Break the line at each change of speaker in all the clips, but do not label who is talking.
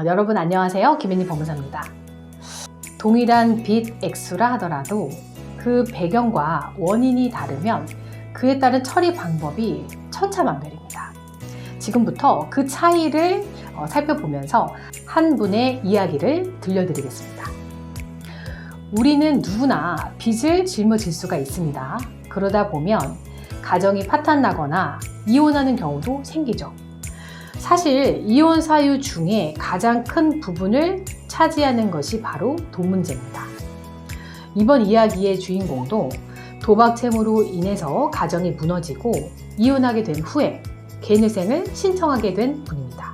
여러분 안녕하세요. 김혜니 법무사입니다. 동일한 빚 액수라 하더라도 그 배경과 원인이 다르면 그에 따른 처리 방법이 천차만별입니다. 지금부터 그 차이를 살펴보면서 한 분의 이야기를 들려드리겠습니다. 우리는 누구나 빚을 짊어질 수가 있습니다. 그러다 보면 가정이 파탄나거나 이혼하는 경우도 생기죠. 사실 이혼 사유 중에 가장 큰 부분을 차지하는 것이 바로 돈 문제입니다. 이번 이야기의 주인공도 도박 채무로 인해서 가정이 무너지고 이혼하게 된 후에 개인회생을 신청하게 된 분입니다.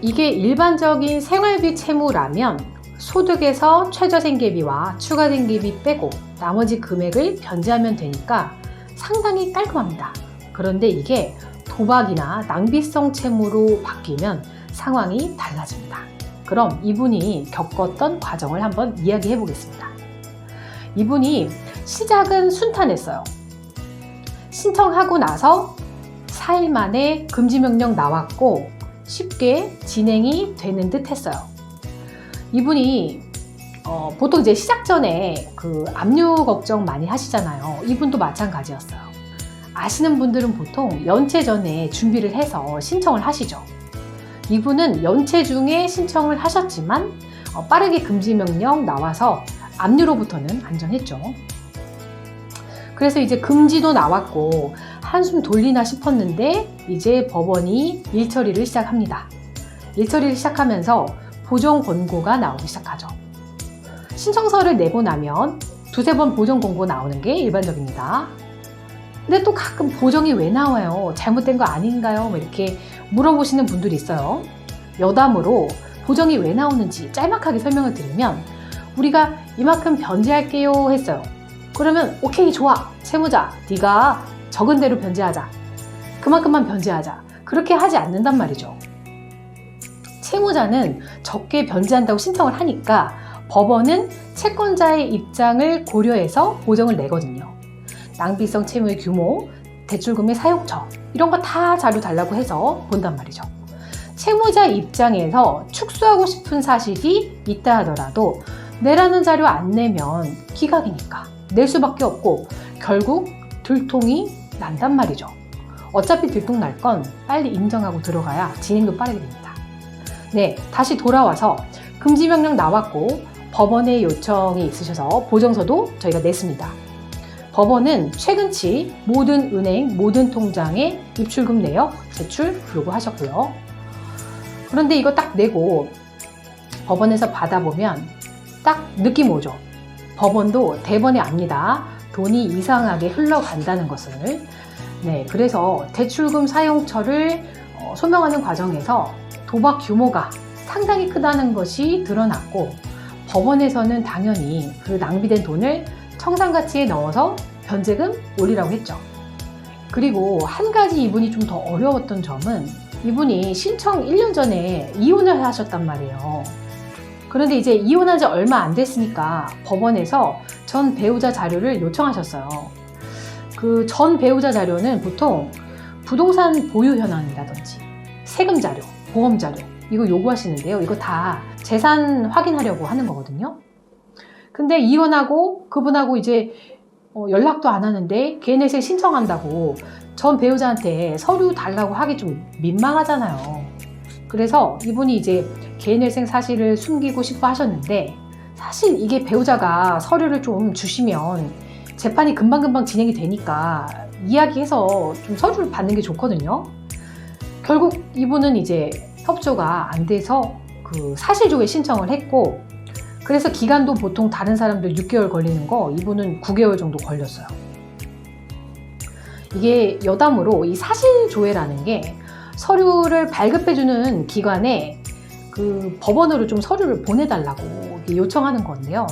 이게 일반적인 생활비 채무라면 소득에서 최저생계비와 추가생계비 빼고 나머지 금액을 변제하면 되니까 상당히 깔끔합니다. 그런데 이게 도박이나 낭비성 채무로 바뀌면 상황이 달라집니다. 그럼 이분이 겪었던 과정을 한번 이야기해 보겠습니다. 이분이 시작은 순탄했어요. 신청하고 나서 4일 만에 금지명령 나왔고 쉽게 진행이 되는 듯 했어요. 이분이 보통 이제 시작 전에 그 압류 걱정 많이 하시잖아요. 이분도 마찬가지였어요. 아시는 분들은 보통 연체 전에 준비를 해서 신청을 하시죠. 이분은 연체 중에 신청을 하셨지만 빠르게 금지명령 나와서 압류로부터는 안전했죠. 그래서 이제 금지도 나왔고 한숨 돌리나 싶었는데 이제 법원이 일처리를 시작합니다. 일처리를 시작하면서 보정 권고가 나오기 시작하죠. 신청서를 내고 나면 두세 번 보정 권고 나오는 게 일반적입니다. 근데 또 가끔 보정이 왜 나와요? 잘못된 거 아닌가요? 이렇게 물어보시는 분들이 있어요. 여담으로 보정이 왜 나오는지 짤막하게 설명을 드리면 우리가 이만큼 변제할게요 했어요. 그러면 오케이 좋아 채무자 네가 적은 대로 변제하자. 그만큼만 변제하자. 그렇게 하지 않는단 말이죠. 채무자는 적게 변제한다고 신청을 하니까 법원은 채권자의 입장을 고려해서 보정을 내거든요. 낭비성 채무의 규모, 대출금의 사용처 이런 거 다 자료 달라고 해서 본단 말이죠. 채무자 입장에서 축소하고 싶은 사실이 있다 하더라도 내라는 자료 안 내면 기각이니까 낼 수밖에 없고 결국 들통이 난단 말이죠. 어차피 들통 날 건 빨리 인정하고 들어가야 진행도 빠르게 됩니다. 네, 다시 돌아와서 금지명령 나왔고 법원의 요청이 있으셔서 보정서도 저희가 냈습니다. 법원은 최근치 모든 은행, 모든 통장에 입출금 내역 제출 요구하셨고요. 그런데 이거 딱 내고 법원에서 받아보면 딱 느낌 오죠. 법원도 대번에 압니다. 돈이 이상하게 흘러간다는 것을. 네, 그래서 대출금 사용처를 소명하는 과정에서 도박 규모가 상당히 크다는 것이 드러났고 법원에서는 당연히 그 낭비된 돈을 청산가치에 넣어서 변제금 올리라고 했죠. 그리고 한 가지 이분이 좀 더 어려웠던 점은 이분이 신청 1년 전에 이혼을 하셨단 말이에요. 그런데 이제 이혼한 지 얼마 안 됐으니까 법원에서 전 배우자 자료를 요청하셨어요. 그 전 배우자 자료는 보통 부동산 보유 현황이라든지 세금 자료, 보험 자료 이거 요구하시는데요. 이거 다 재산 확인하려고 하는 거거든요. 근데 이혼하고 그분하고 이제 연락도 안 하는데 개인회생 신청한다고 전 배우자한테 서류 달라고 하기 좀 민망하잖아요. 그래서 이분이 이제 개인회생 사실을 숨기고 싶어 하셨는데 사실 이게 배우자가 서류를 좀 주시면 재판이 금방금방 진행이 되니까 이야기해서 좀 서류를 받는 게 좋거든요. 결국 이분은 이제 협조가 안 돼서 그 사실조회 신청을 했고 그래서 기간도 보통 다른 사람들 6개월 걸리는 거 이분은 9개월 정도 걸렸어요. 이게 여담으로 이 사실조회라는 게 서류를 발급해주는 기관에 그 법원으로 좀 서류를 보내달라고 요청하는 건데요.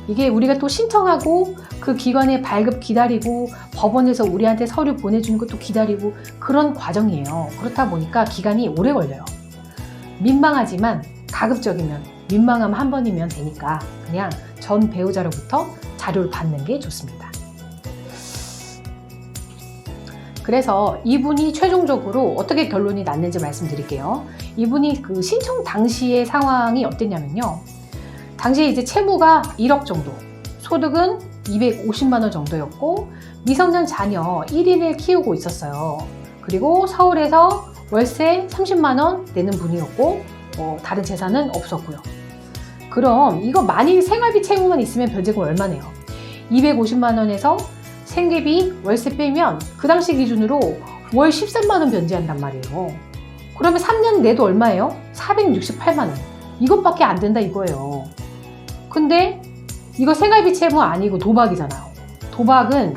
이게 우리가 또 신청하고 그 기관에 발급 기다리고 법원에서 우리한테 서류 보내주는 것도 기다리고 그런 과정이에요. 그렇다 보니까 기간이 오래 걸려요. 민망하지만 가급적이면 민망함 한 번이면 되니까 그냥 전 배우자로부터 자료를 받는 게 좋습니다. 그래서 이분이 최종적으로 어떻게 결론이 났는지 말씀드릴게요. 이분이 그 신청 당시의 상황이 어땠냐면요. 당시에 이제 채무가 1억 정도, 소득은 250만 원 정도였고 미성년 자녀 1인을 키우고 있었어요. 그리고 서울에서 월세 30만 원 내는 분이었고 다른 재산은 없었고요. 그럼 이거 만일 생활비 채무만 있으면 변제금 얼마네요? 250만 원에서 생계비 월세 빼면 그 당시 기준으로 월 13만 원 변제한단 말이에요. 그러면 3년 내도 얼마예요? 468만 원. 이것밖에 안 된다 이거예요. 근데 이거 생활비 채무 아니고 도박이잖아요. 도박은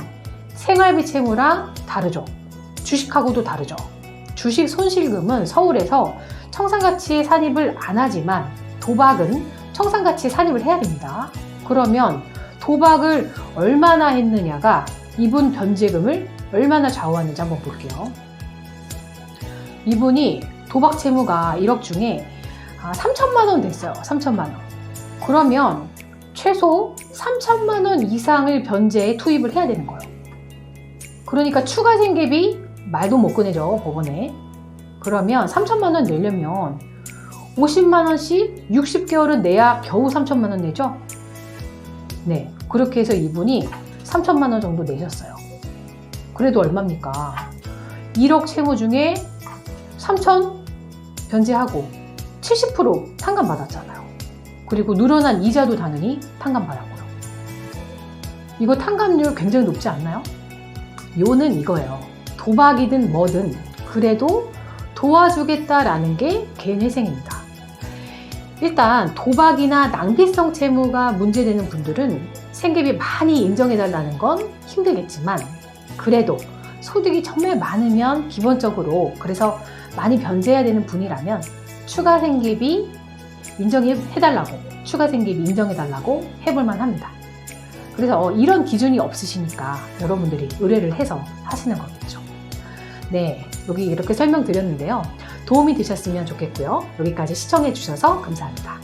생활비 채무랑 다르죠. 주식하고도 다르죠. 주식 손실금은 서울에서 청산가치에 산입을 안 하지만 도박은 청산가치에 산입을 해야 됩니다. 그러면 도박을 얼마나 했느냐가 이분 변제금을 얼마나 좌우하는지 한번 볼게요. 이분이 도박 채무가 1억 중에 3천만 원 됐어요. 3천만 원. 그러면 최소 3천만 원 이상을 변제에 투입을 해야 되는 거예요. 그러니까 추가 생계비 말도 못 꺼내죠, 법원에. 그러면 3천만 원 내려면 50만 원씩 60개월은 내야 겨우 3천만 원 내죠? 네, 그렇게 해서 이분이 3천만 원 정도 내셨어요. 그래도 얼마입니까? 1억 채무 중에 3천 변제하고 70% 탕감받았잖아요. 그리고 늘어난 이자도 당연히 탕감받았고요. 이거 탕감률 굉장히 높지 않나요? 요는 이거예요. 도박이든 뭐든 그래도 도와주겠다라는 게 개인회생입니다. 일단 도박이나 낭비성 채무가 문제되는 분들은 생계비 많이 인정해달라는 건 힘들겠지만 그래도 소득이 정말 많으면 기본적으로 그래서 많이 변제해야 되는 분이라면 추가 생계비 인정해달라고 추가 생계비 인정해달라고 해볼만 합니다. 그래서 이런 기준이 없으시니까 여러분들이 의뢰를 해서 하시는 거겠죠. 네, 여기 이렇게 설명드렸는데요. 도움이 되셨으면 좋겠고요. 여기까지 시청해 주셔서 감사합니다.